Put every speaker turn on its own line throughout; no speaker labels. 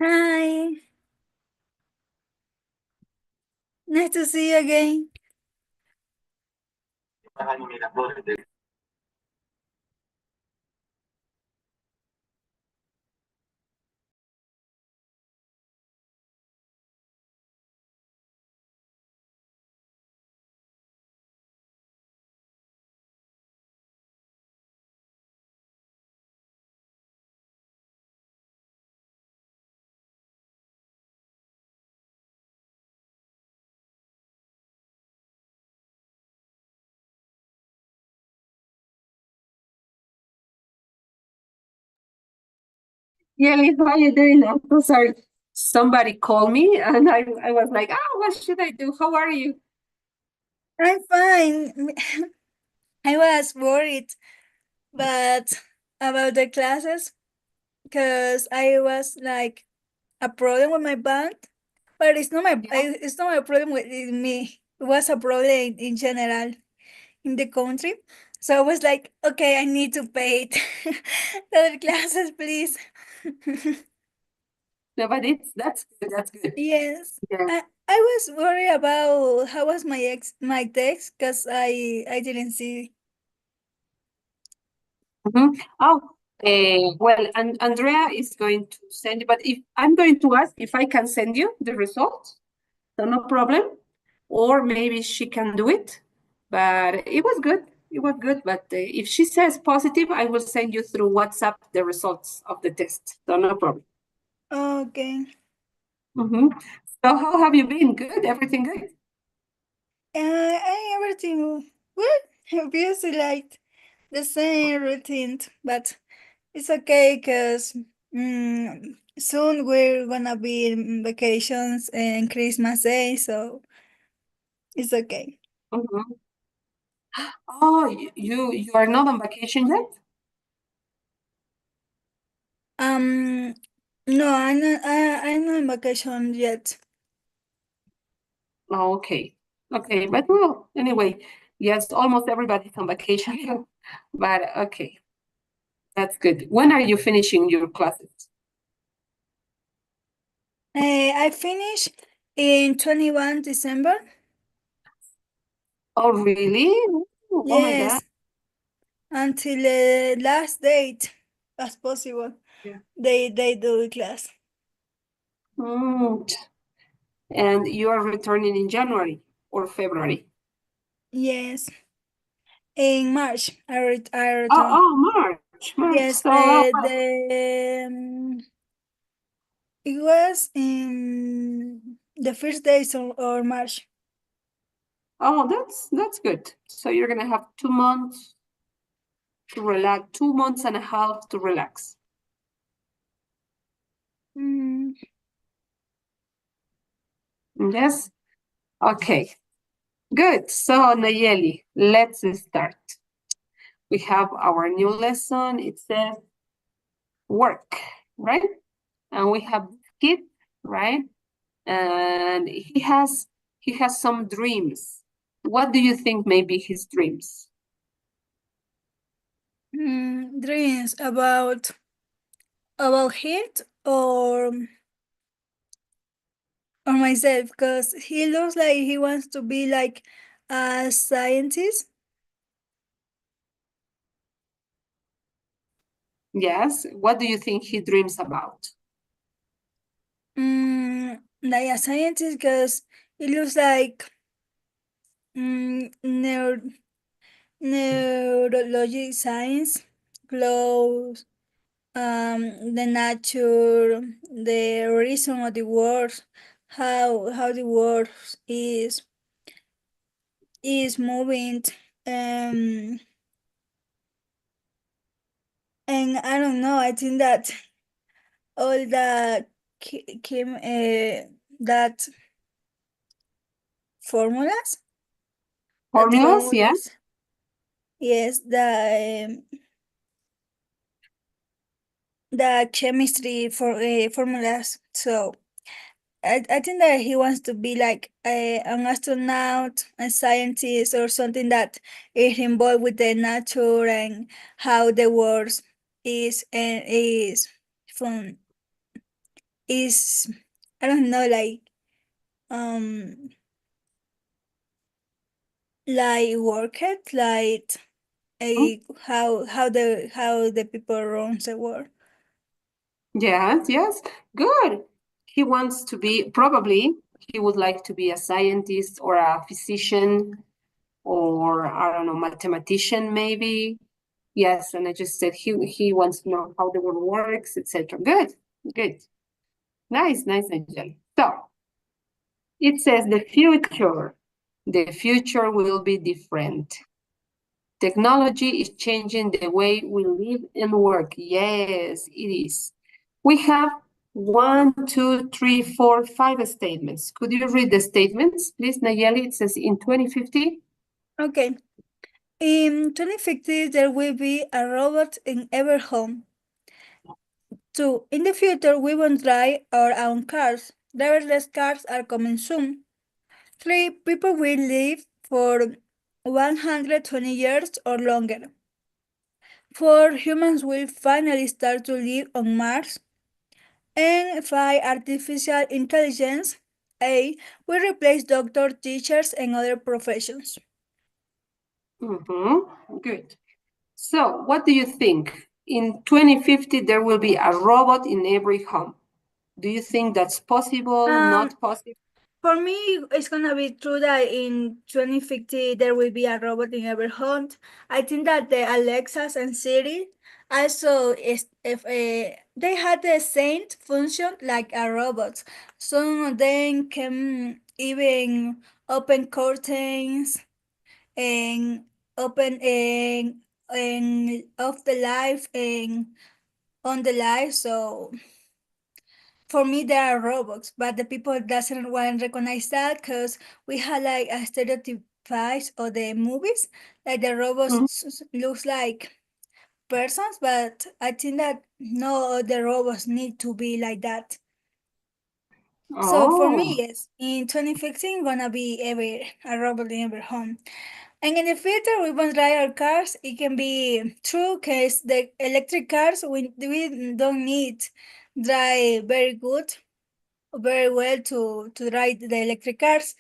Hi, nice to see you again.
Yeli, how are you doing? I'm so sorry. Somebody called me and I was like, oh, what should I do? How are you?
I'm fine. I was worried, but about the classes, because I was like a problem with my band, but
Yeah.
it's not a problem with me. It was a problem in general in the country. So I was like, okay, I need to pay it. The classes, please.
No, but that's good. That's good.
Yes.
Yeah.
I was worried about how was my text because I didn't see.
Oh, well, and Andrea is going to send you, but if I'm going to ask if I can send you the results, so no problem. Or maybe she can do it. But it was good. It was good. But if she says positive, I will send you through WhatsApp the results of the test. So no problem.
Okay.
hmm So how have you been? Good? Everything good?
Everything good. Obviously, like the same routine, but it's okay because soon we're gonna be in vacations and Christmas Day, so it's okay.
Mhm. Oh, you are not on vacation yet?
Um, no, I'm not on vacation yet.
Oh, okay. Okay, but well, anyway, yes, almost everybody's on vacation. But okay, that's good. When are you finishing your classes?
I finished in 21 December.
Oh, really? Oh my God.
Yes, until the last date as possible.
Yeah.
They do the class.
Mm. And you are returning in January or February?
Yes, in March I
Oh,
return.
oh, March.
Yes,
So,
it was in the first days or March.
that's good. So you're gonna have 2 months to relax, 2 months and a half to relax.
Mm,
Yes. Okay. Good. So, Nayeli, let's start. We have our new lesson. It says work, right? And we have kid, right? And he has some dreams. What do you think may be his dreams?
dreams about him or or myself because he looks like he wants to be like a scientist.
Yes. What do you think he dreams about?
Like a scientist because it looks like mm, neuro neurologic science, clothes, the nature, the reason of the world, how the world is moving, um, and I don't know. I think that all the that formulas, that
Formulas, yeah.
formulas, yes, the chemistry formulas. So I think that he wants to be like an astronaut, a scientist, or something that is involved with the nature and how the world is and is from. is, I don't know, um like work it, like
Hmm?
a how the people around the world.
Yes, yes, good. He wants to be, probably, he would like to be a scientist or a physician or, I don't know, mathematician maybe. Yes, and I just said he wants to know how the world works, etc. Good, good. Nice, nice, Angel. So it says the future. The future will be different. Technology is changing the way we live and work. Yes, it is. We have one, two, three, four, five statements. Could you read the statements, please, Nayeli? It says in 2050.
Okay. In 2050, there will be a robot in every home. 2. In the future, we won't drive our own cars. Driverless cars are coming soon. 3. People will live for 120 years or longer. 4. Humans will finally start to live on Mars. And 5. Artificial intelligence A will replace doctors, teachers, and other professions.
Good. So, what do you think? In 2050, there will be a robot in every home. Do you think that's possible?
Um,
Not possible?
For me, it's gonna be true that in 2050 there will be a robot in every home. I think that the Alexas and Siri also is if they had the same function like a robot. Some of them can even open curtains and open and off the light and on the light. So for me they are robots, but the people doesn't want to recognize that because we have like a stereotypes of the movies, like the robots
Mhm.
looks like persons, but I think that no, the robots need to be like that. So for me,
Oh.
yes, in 2015 gonna be every a robot in every home. And in the future, we won't drive our cars. It can be true because the electric cars we don't need drive very good very well to ride the electric cars,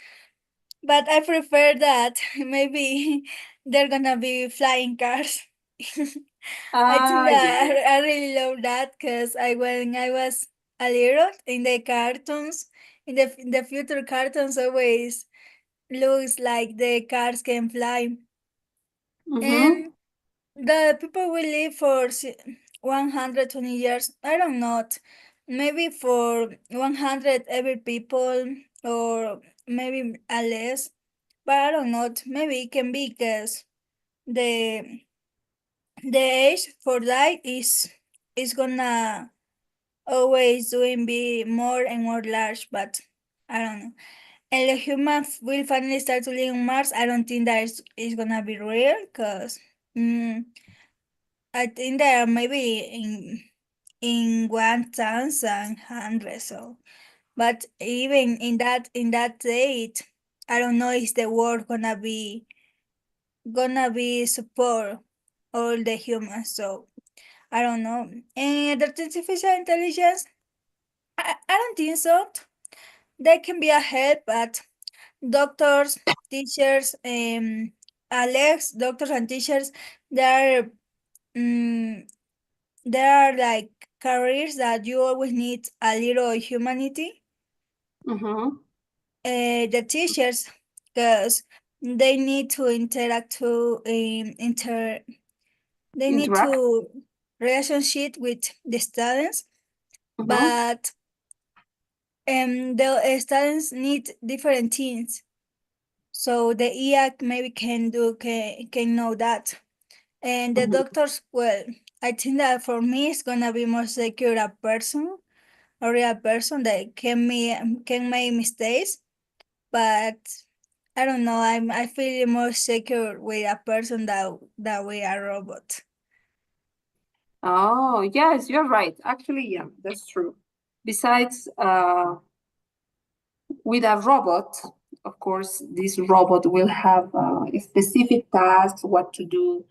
but I prefer that maybe they're gonna be flying cars. I think
Ah,
that
yeah.
I really love that because I when I was a little in the cartoons, in the future cartoons always looks like the cars can fly,
Mm-hmm.
and the people will live for 120 years. I don't know. Maybe for 100 every people or maybe a less. But I don't know. Maybe it can be because the the age for that is gonna always doing be more and more large, but I don't know. And the human will finally start to live on Mars. I don't think that is gonna be real because I think there are maybe in 1,100. So, but even in that date, I don't know if the world gonna be support all the humans. So I don't know. And the artificial intelligence, I don't think so. They can be a help, but doctors, teachers, Alex, doctors and teachers, they're um, there are like careers that you always need a little humanity.
Mm-hmm.
The teachers, because they need to interact to they need
Interact.
to relationship with the students,
Mm-hmm.
but the students need different things. So the IA maybe can know that. And the
Mm-hmm.
doctors, well, I think that for me it's gonna be more secure a real person that can make mistakes, but I don't know. I feel more secure with a person that with a robot.
Oh, yes, you're right. Actually, yeah, that's true. Besides, with a robot, of course, this robot will have specific tasks, what to do.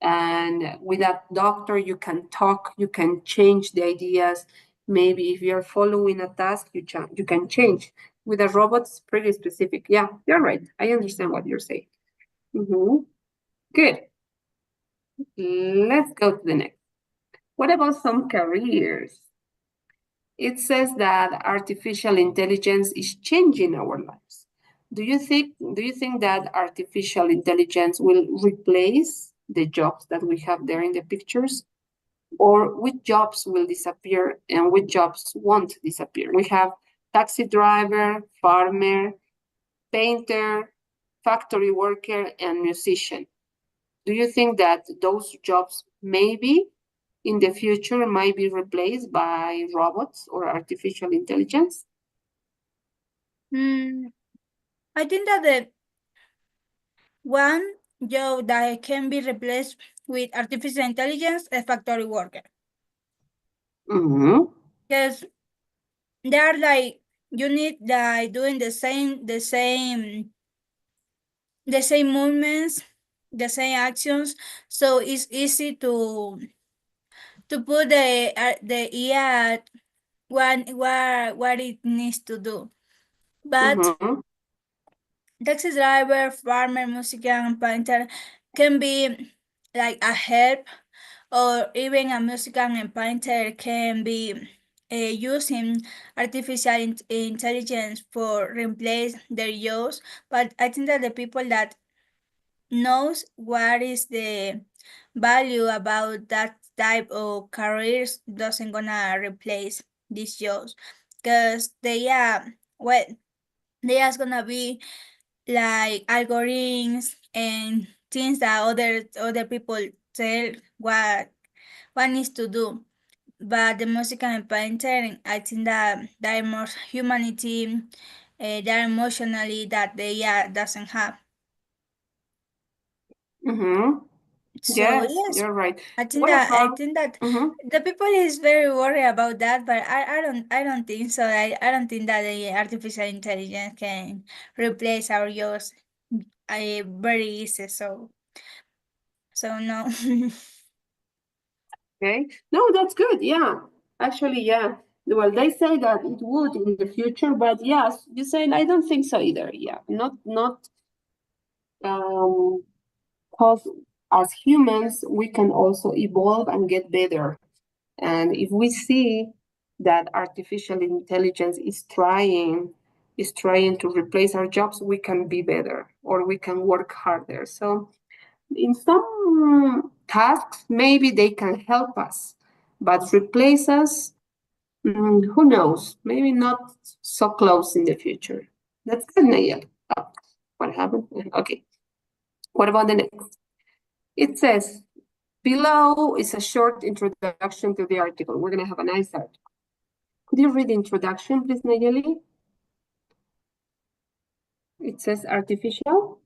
And with a doctor, you can talk, you can change the ideas, Maybe if you're following a task, you can change. With a robot, it's pretty specific. Yeah, you're right. I understand what you're saying. Mhm. Good. Let's go to the next. What about some careers? It says that artificial intelligence is changing our lives. Do you think that artificial intelligence will replace the jobs that we have there in the pictures? Or which jobs will disappear and which jobs won't disappear? We have taxi driver, farmer, painter, factory worker, and musician. Do you think that those jobs maybe in the future might be replaced by robots or artificial intelligence?
Mm, I think that the one job that can be replaced with artificial intelligence is factory worker.
Mm-hmm.
Because they are like you need like doing the same movements, the same actions. So it's easy to put the AI what it needs to do. But
Mm-hmm.
taxi driver, farmer, musician, and painter can be like a help, or even a musician and painter can be using artificial intelligence for replace their jobs. But I think that the people that knows what is the value about that type of careers doesn't gonna replace these jobs, because they are well, they are gonna be like algorithms and things that other people tell what needs to do. But the music and painter, I think that there are more humanity, they're emotionally that they doesn't have.
Mm-hmm.
So
Yes,
yes,
you're right.
I think
What
that I
about?
think that
Mm-hmm.
the people is very worried about that, but I don't think so. I don't think that the artificial intelligence can replace our jobs. I very easy. So no.
Okay. No, that's good. Yeah. Actually, yeah. Well, they say that it would in the future, but yes, you say I don't think so either. Yeah. Not because as humans we can also evolve and get better. And if we see that artificial intelligence is trying to replace our jobs, we can be better or we can work harder. So in some tasks, maybe they can help us, but replace us, who knows? Maybe not so close in the future. That's good, Nayel. Oh, what happened? Okay. What about the next? It says, below is a short introduction to the article. We're going to have a nice article. Could you read the introduction, please, Nayeli? It says artificial.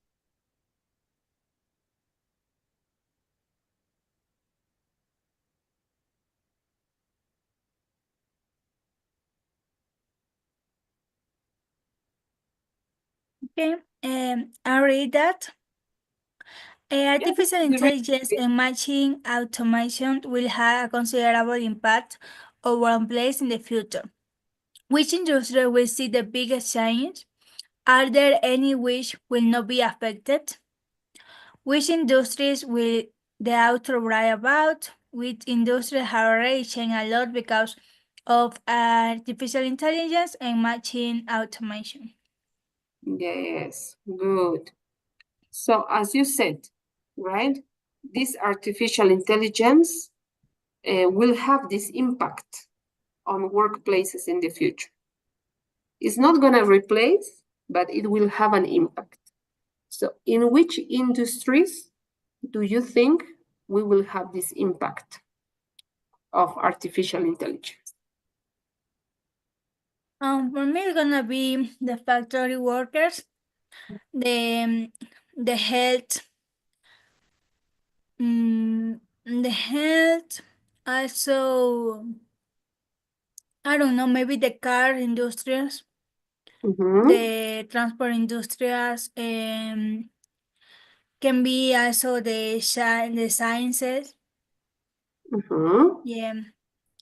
Okay. I read that.
Yeah,
Artificial
you read
intelligence
it.
and machine automation will have a considerable impact on workplace in the future. Which industry will see the biggest change? Are there any which will not be affected? Which industries will the author write about? Which industries have already changed a lot because of artificial intelligence and machine automation?
Yes, good. So, as you said, right, this artificial intelligence will have this impact on workplaces in the future. It's not going to replace, but it will have an impact. So, in which industries do you think we will have this impact of artificial intelligence?
For me, it's gonna be the factory workers, the the health, mm, the health. Also, I don't know, maybe the car industries,
Mm-hmm.
the transport industries, can be also the sciences.
Mm-hmm.
Yeah.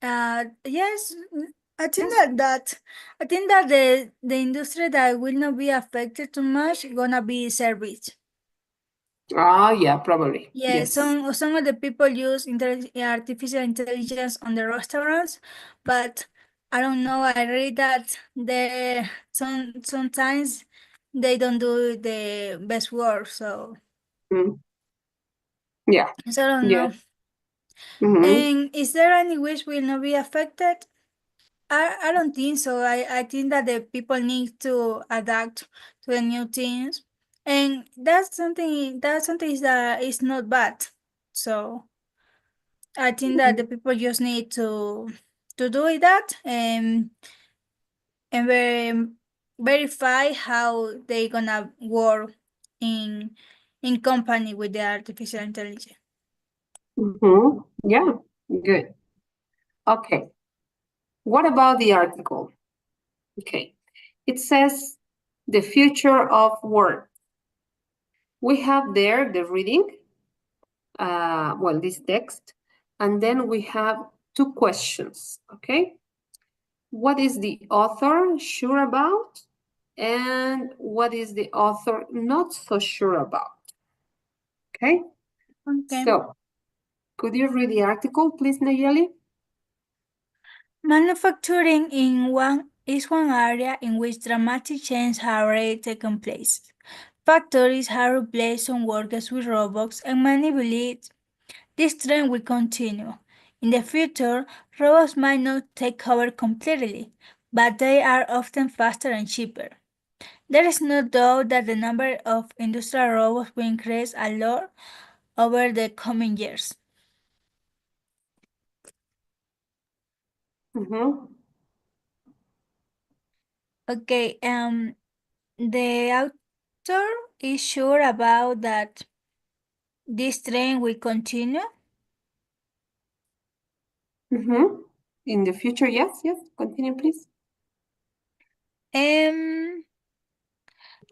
Yes, I think
Yes.
I think that the industry that will not be affected too much gonna be service.
Ah, yeah, probably.
Yeah,
Yes.
some of the people use artificial intelligence on the restaurants, but I don't know. I read that sometimes they don't do the best work,
Mm, yeah.
so I don't know.
Yes. Mm-hmm.
And is there any which will not be affected? I don't think so. I think that the people need to adapt to the new things, and that's something that is not bad. So I think that the people just need to do it that and verify how they gonna work in in company with the artificial intelligence.
Mm-hmm. Yeah. Good. Okay. What about the article? Okay. It says the future of work. We have there the reading, well, this text, and then we have two questions. Okay. What is the author sure about? And what is the author not so sure about? Okay.
Okay.
So, could you read the article, please, Nayeli?
Manufacturing in one is one area in which dramatic change has already taken place. Factories have replaced some workers with robots, and many believe this trend will continue. In the future, robots might not take over completely, but they are often faster and cheaper. There is no doubt that the number of industrial robots will increase a lot over the coming years.
Mm-hmm.
Okay, the author is sure about that this trend will continue.
Mm-hmm. In the future, yes, yes. Continue, please.
Um,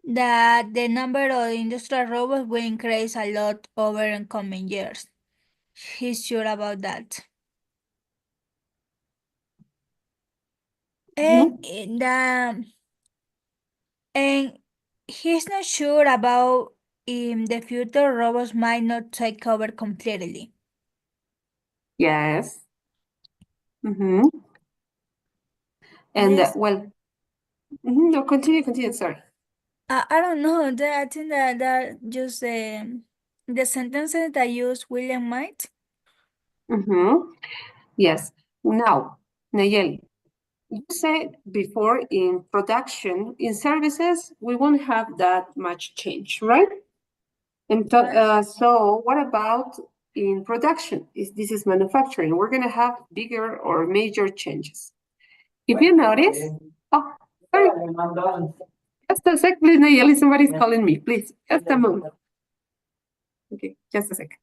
that the number of industrial robots will increase a lot over in coming years. He's sure about that. And
Mm-hmm.
and he's not sure about if the future robots might not take over completely.
Yes. Mm-hmm. And
Yes,
well, no, continue, continue. Sorry.
I don't know. I think that just the sentences that use William might.
Mm-hmm. Yes. Now, Nayeli, you said before in production, in services, we won't have that much change, right? And
Right.
so, what about in production? This is manufacturing. We're going to have bigger or major changes. If you notice, oh, sorry, just a sec, please, Nayeli, somebody's calling me. Please, just a moment. Okay, just a sec.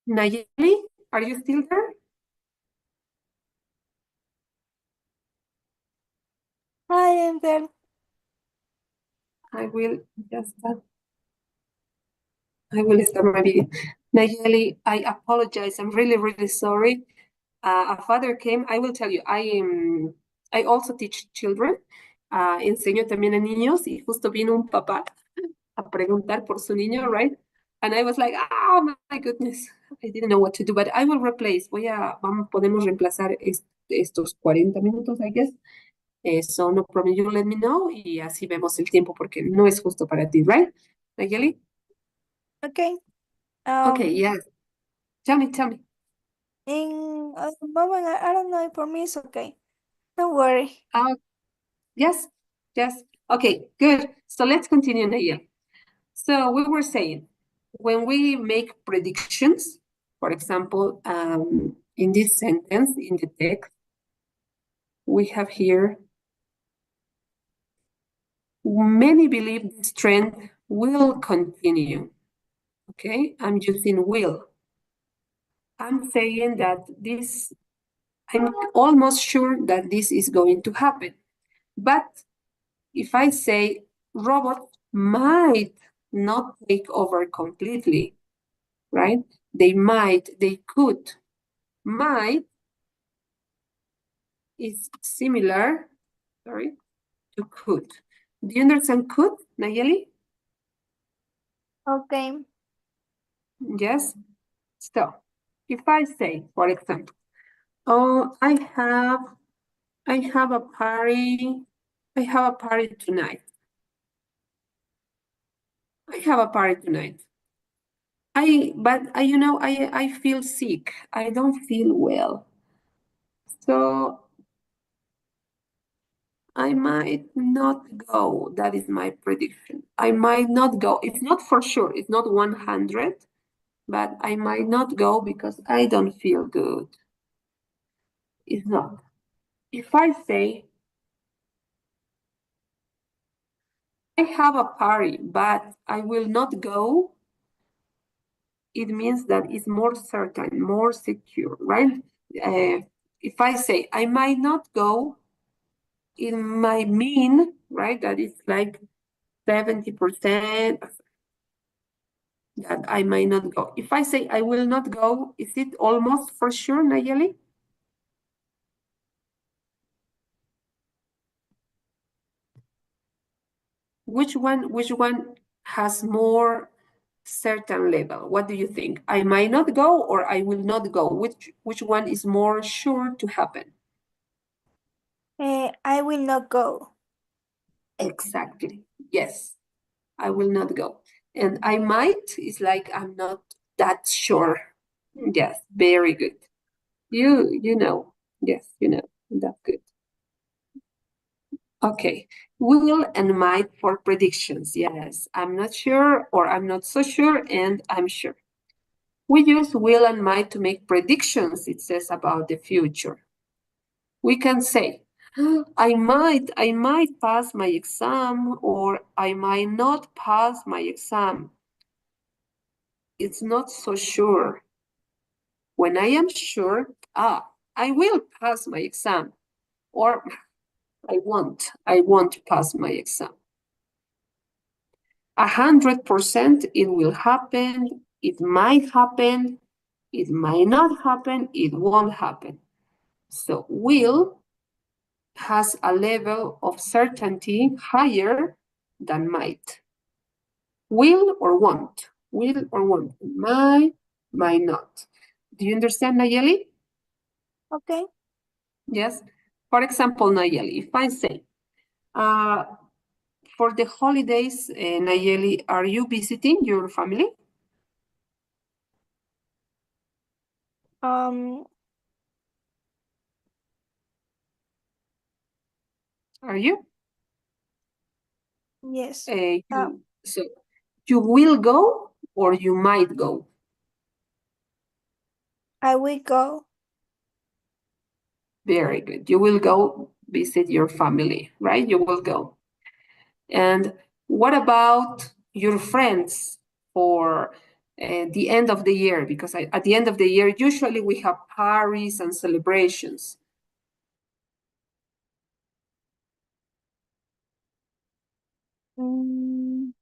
Nayeli, are you still there?
I am there.
I will just, I will start my video. Nayeli, I apologize. I'm really, really sorry. A father came. I will tell you, I also teach children. Enseño también a niños y justo vino un papá a preguntar por su niño, right? And I was like, oh my goodness, I didn't know what to do, but I will replace. Podemos reemplazar estos 40 minutos, I guess. So no problem, you let me know y así vemos el tiempo porque no es justo para ti, right? Nayeli?
Okay.
Okay, yes. Tell me.
In a moment, I don't know. For me, it's okay. Don't worry.
Uh, yes, yes. Okay, good. So let's continue, Nayeli. So we were saying, when we make predictions, for example, in this sentence, in the text, we have here, many believe this trend will continue. Okay, I'm using will. I'm saying that I'm almost sure that this is going to happen. But if I say robots might not take over completely, right? They could. Might is similar, sorry, to could. Do you understand could, Nayeli?
Okay.
Yes? So, if I say, for example, oh, I have a party, I have a party tonight. I have a party tonight. I feel sick. I don't feel well. So I might not go. That is my prediction. I might not go. It's not for sure. It's not 100, but I might not go because I don't feel good. It's not. If I say I have a party, but I will not go, it means that it's more certain, more secure, right? If I say I might not go, it might mean, right, that it's like 70% that I might not go. If I say I will not go, is it almost for sure, Nayeli? Which one has more certain level? What do you think? I might not go or I will not go. Which one is more sure to happen?
I will not go.
Exactly. Yes, I will not go. And I might is like I'm not that sure. Yes, very good. You know. Yes, you know. That's good. Okay. Will and might for predictions. Yes, I'm not sure or I'm not so sure and I'm sure. We use will and might to make predictions, it says, about the future. We can say, I might pass my exam or I might not pass my exam. It's not so sure. When I am sure, I will pass my exam or I won't pass my exam. 100% it will happen, it might happen, it might not happen, it won't happen. So will has a level of certainty higher than might. Will or won't? Will or won't? Might not. Do you understand, Nayeli?
Okay.
Yes. For example, Nayeli, if I say, uh, for the holidays, Nayeli, are you visiting your family?
Um.
Are you?
Yes. Uh,
So you will go or you might go.
I will go.
Very good. You will go visit your family, right? You will go. And what about your friends? Or the end of the year, because at the end of the year, usually we have parties and celebrations.
Mm,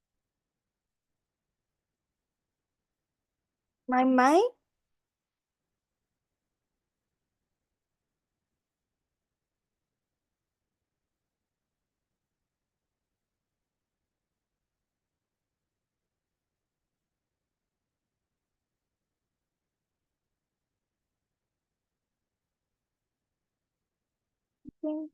my mind? Okay.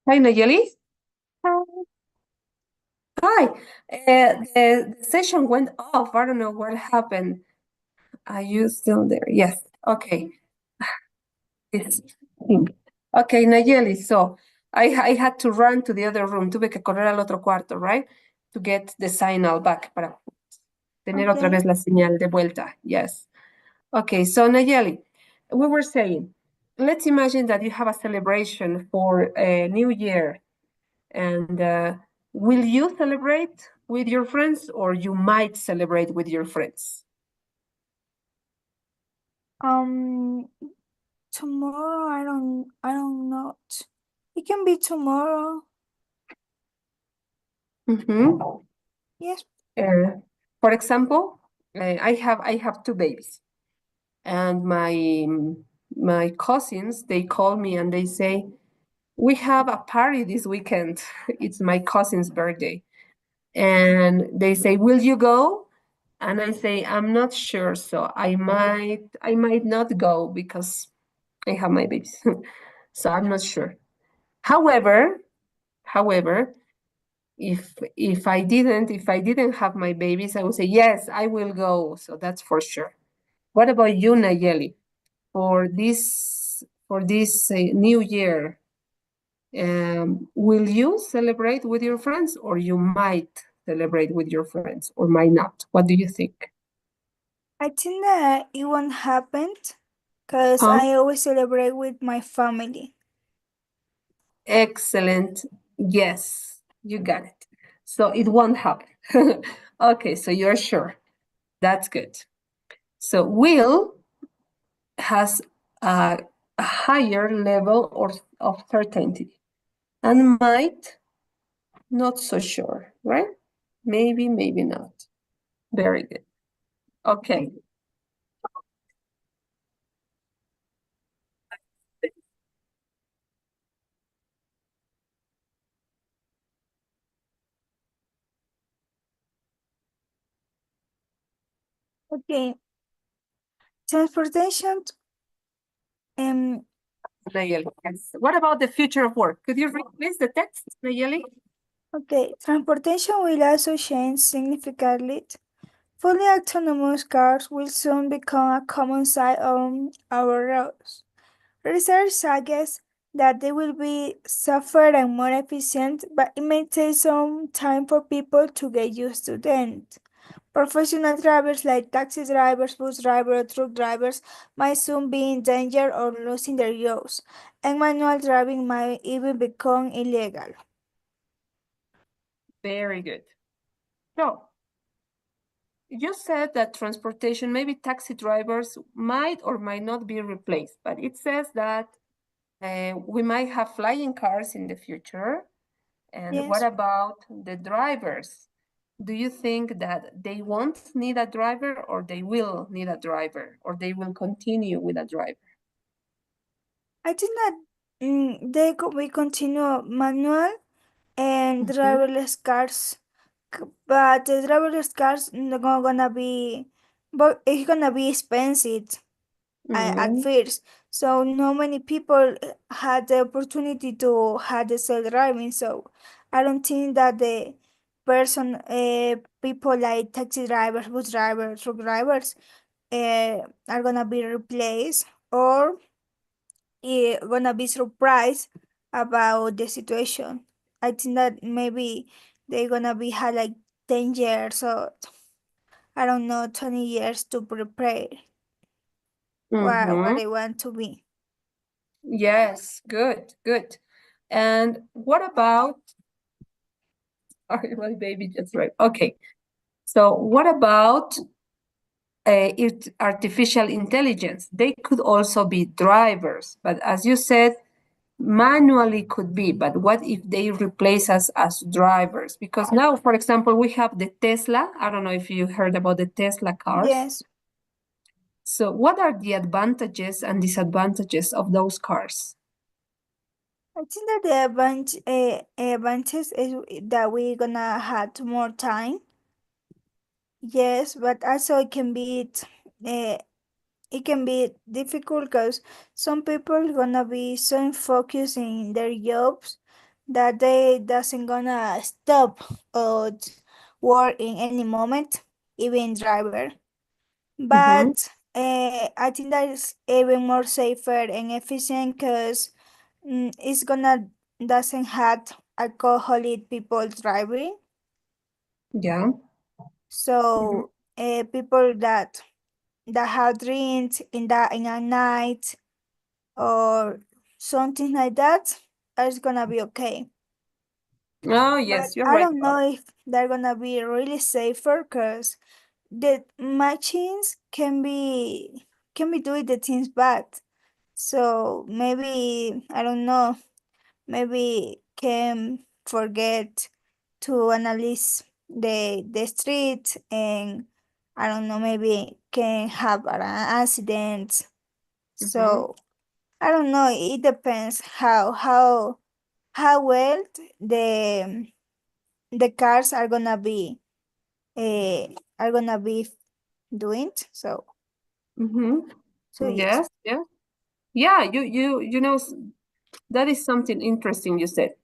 Hi, Nayeli. Hi. The session went off. I don't know what happened. Are you still there? Yes. Okay. Yes. Okay, Nayeli. So I had to run to the other room. Tuve que correr al otro cuarto, right? To get the signal back para tener otra
Okay.
vez la señal de vuelta. Yes. Okay, so Nayeli, we were saying, let's imagine that you have a celebration for a new year, and will you celebrate with your friends, or you might celebrate with your friends?
Um, Tomorrow, I don't know. It can be tomorrow.
Mhm.
Yes.
Uh, for example, I have two babies, and my cousins, they call me and they say, we have a party this weekend. It's my cousin's birthday, and they say, will you go? And I say, I'm not sure, so I might not go because I have my babies. So I'm not sure. However, if I didn't have my babies, I would say yes, I will go. So that's for sure. What about you, Nayeli? For this new year, will you celebrate with your friends, or you might celebrate with your friends, or might not? What do you think?
I think that it won't happen because
Huh?
I always celebrate with my family.
Excellent. Yes, you got it. So it won't happen. Okay, so you're sure. That's good. So will has a higher level of certainty, and might not so sure, right? Maybe, maybe not. Very good. Okay.
Okay. Transportation. Um.
Nayeli, yes. What about the future of work? Could you read please the text, Nayeli?
Okay. Transportation will also change significantly. Fully autonomous cars will soon become a common sight on our roads. Research suggests that they will be safer and more efficient, but it may take some time for people to get used to them. Professional drivers like taxi drivers, bus drivers, or truck drivers might soon be in danger or losing their jobs, and manual driving might even become illegal.
Very good. So you said that transportation, maybe taxi drivers might or might not be replaced, but it says that we might have flying cars in the future. And what
Yes,
about the drivers? Do you think that they won't need a driver, or they will need a driver, or they will continue with a driver?
I think that we continue manual and
Mhm,
driverless cars. But the driverless cars not gonna be, but it's gonna be expensive at
mhm,
first. So not many people had the opportunity to have the self driving. So I don't think that the people like taxi drivers, bus drivers, truck drivers, are gonna be replaced or gonna be surprised about the situation. I think that maybe they're gonna be had like 10 years or I don't know 20 years to prepare what
mhm.
they want to be.
Yes, good, good. And what about, sorry, my baby just right. Okay. So what about artificial intelligence? They could also be drivers, but as you said, manually could be. But what if they replace us as drivers? Because now, for example, we have the Tesla. I don't know if you heard about the Tesla cars.
Yes,
So what are the advantages and disadvantages of those cars?
I think that the advantage is that we're gonna have more time. Yes, but also uh, it can be difficult because some people gonna be so focused in their jobs that they doesn't gonna stop or work in any moment, even driver.
Mm-hmm.
But I think that is even more safer and efficient because it's gonna doesn't have alcoholic people driving.
Yeah. Mm-hmm.
So people that have drinks in a night or something like that is gonna be okay.
Oh,
But
yes, you're
I
right
don't
about
know if they're gonna be really safer because the machines can be doing the things bad. So maybe I don't know, maybe can forget to analyze the street and I don't know, maybe can have an accident.
it. Mm-hmm.
So I don't know, it depends how well the cars are gonna be doing. So yes.
Yes, yeah. Yeah, you know, that is something interesting you said.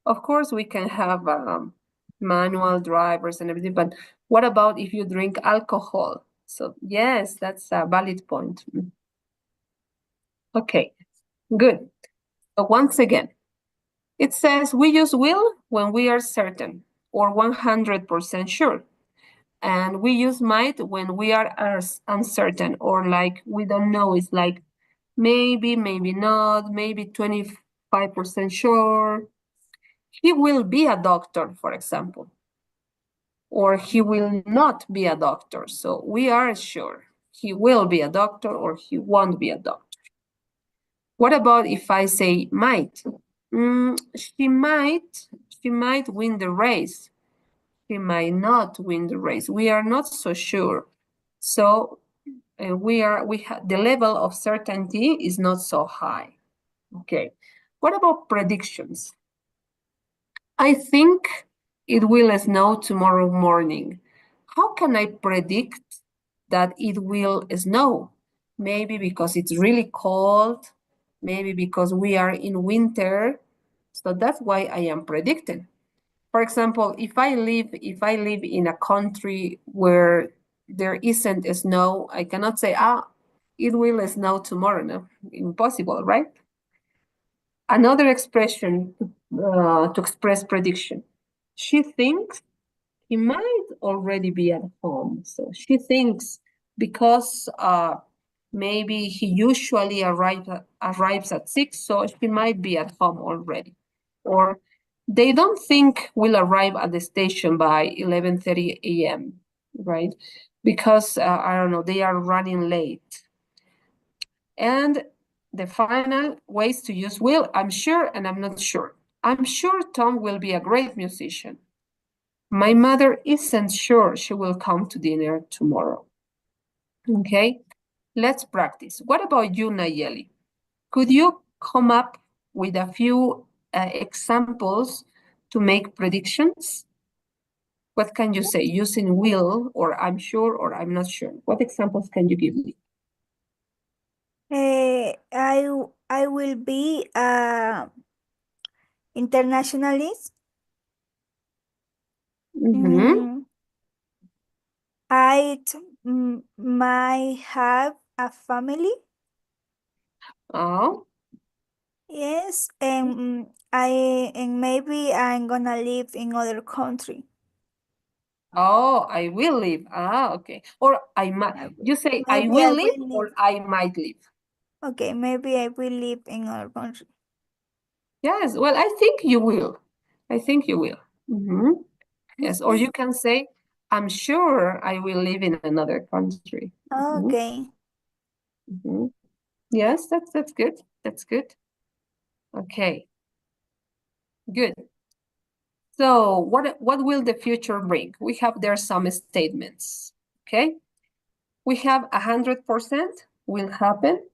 Of course, we can have manual drivers and everything, but what about if you drink alcohol? So yes, that's a valid point. Okay, good. So once again, it says we use will when we are certain or 100% sure. And we use might when we are uncertain or like we don't know. It's like maybe, maybe not, maybe 25% sure. He will be a doctor, for example, or he will not be a doctor. So we are sure he will be a doctor or he won't be a doctor. What about if I say might? She might win the race. She might not win the race. We are not so sure. So the level of certainty is not so high. Okay. What about predictions? I think it will snow tomorrow morning. How can I predict that it will snow? Maybe because it's really cold, maybe because we are in winter. So that's why I am predicting. For example, if I live in a country where there isn't snow, I cannot say, it will snow tomorrow. No, impossible, right? Another expression to express prediction. She thinks he might already be at home. So she thinks because maybe he usually arrives at 6, so she might be at home already. Or they don't think will arrive at the station by 11:30 a.m., right? Because I don't know, they are running late. And the final ways to use will, I'm sure and I'm not sure. I'm sure Tom will be a great musician. My mother isn't sure she will come to dinner tomorrow. Okay, let's practice. What about you, Nayeli? Could you come up with a few examples to make predictions? What can you say using will or I'm sure or I'm not sure? What examples can you give me?
I will be internationalist.
Mm-hmm.
Mm, I might have a family.
Oh,
Yes, and maybe I'm gonna live in other country.
oh, I will live. Okay. Or I might. You say I
Maybe I
will live
will
or
live.
I might live.
Okay, maybe I will live in other country.
Yes. Well, I think you will. I think you will. Mm-hmm. Yes. Or you can say, I'm sure I will live in another country. Mhm,
Okay.
mhm. Yes, that's good. That's good. Okay, good. So what will the future bring? We have there some statements. Okay, we have 100% will happen,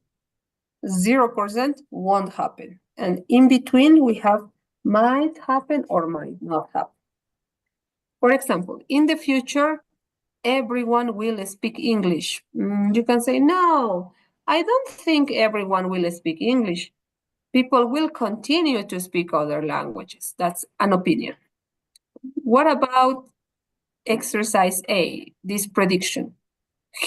0% won't happen, and in between we have might happen or might not happen. For example, in the future, everyone will speak English. You can say, no, I don't think everyone will speak English. People will continue to speak other languages. That's an opinion. What about exercise A, this prediction?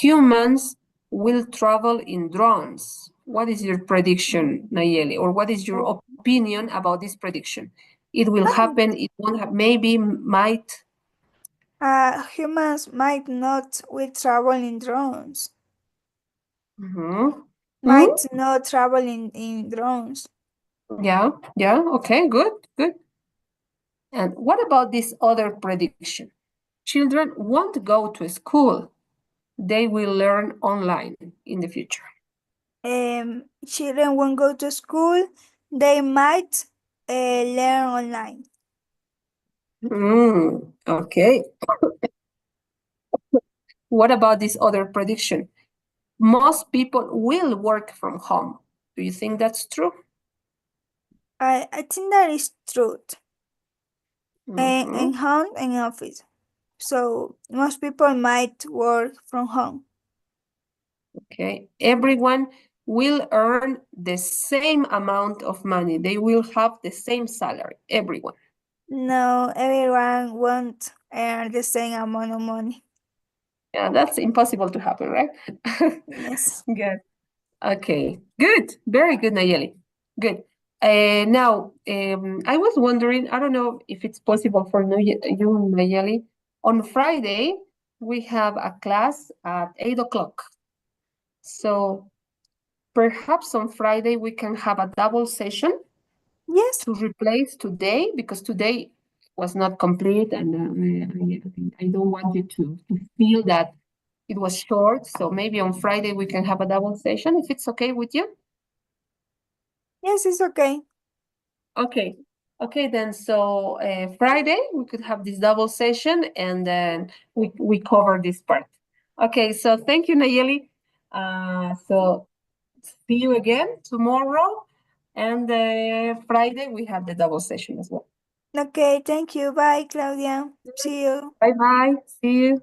Humans will travel in drones. What is your prediction, Nayeli? Or what is your
Oh,
opinion about this prediction? It will
might,
happen, it won't have, maybe, might.
humans might not will travel in drones.
Mhm.
Might not travel in drones.
Yeah, yeah, okay, good, good. And what about this other prediction? Children won't go to school. They will learn online in the future.
Children won't go to school. They might learn online.
Okay. What about this other prediction? Most people will work from home. Do you think that's true?
I think that is truth. In
Mhm.
home and office. So most people might work from home.
Okay. Everyone will earn the same amount of money. They will have the same salary. Everyone.
No, everyone won't earn the same amount of money.
Yeah, that's impossible to happen, right?
Yes.
Good. Okay. Good. Very good, Nayeli. Good. Now, I was wondering, I don't know if it's possible for you, Nayeli. On Friday, we have a class at 8 o'clock. So perhaps on Friday we can have a double session
Yes.
to replace today because today was not complete and I don't want you to feel that it was short. So maybe on Friday we can have a double session if it's okay with you.
Yes, it's okay.
Okay. Okay, then. So Friday we could have this double session, and then we cover this part. Okay. So thank you, Nayeli. So see you again tomorrow, and Friday we have the double session as well.
Okay, thank you. Bye, Claudia. See you.
Bye bye. See you.